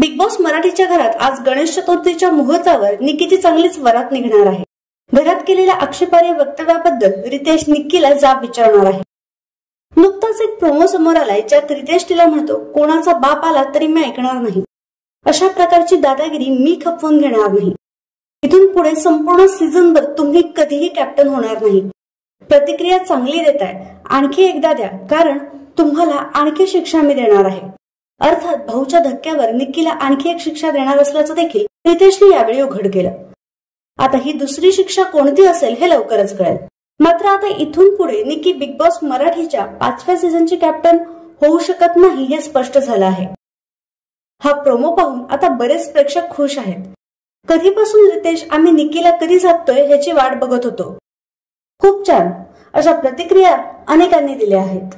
Big boss मराठीच्या घरात आज गणेश चतुर्थीच्या मुहूर्तावर निकीची चांगलीच वरात निघणार आहे। घरात केलेल्या आक्षेपार्ह वक्तव्याबद्दल रितेश निकीला जाब विचारणार आहे। नुकताच एक प्रोमो समोर आलाय ज्यात रितेश तिला म्हणतो, कोणाचा बाप आला तरी मी ऐकणार नाही। अशा प्रकारची दादागिरी मी खपवून घेणार नाही। इथून पुढे संपूर्ण सीझनभर तुम्ही कधीही कॅप्टन होणार नाही। प्रतिक्रिया चांगली देताय, आणखी एकदा द्या, कारण तुम्हाला आणखी शिक्षा मी देणार आहे। अर्थात भाऊच्या धक्क्यावर निकीला आणखी एक शिक्षा देणार असल्याचं देखील रितेशने यावेळी उघड केलं। आता ही दुसरी शिक्षा कोणती असेल हे लवकरच कळेल। मात्र आता इथून पुढे निकी बिग बॉस मराठीच्या 5व्या सीझनची कॅप्टन होऊ शकत नाही हे स्पष्ट झालं आहे। हा प्रोमो पाहून आता बरेच प्रेक्षक खुश आहेत। कधीपासून रितेश आम्ही निकीला कधी झापतोय ह्याची वाट बघत होतो। खूप छान अशा प्रतिक्रिया अनेकांनी दिल्या आहेत।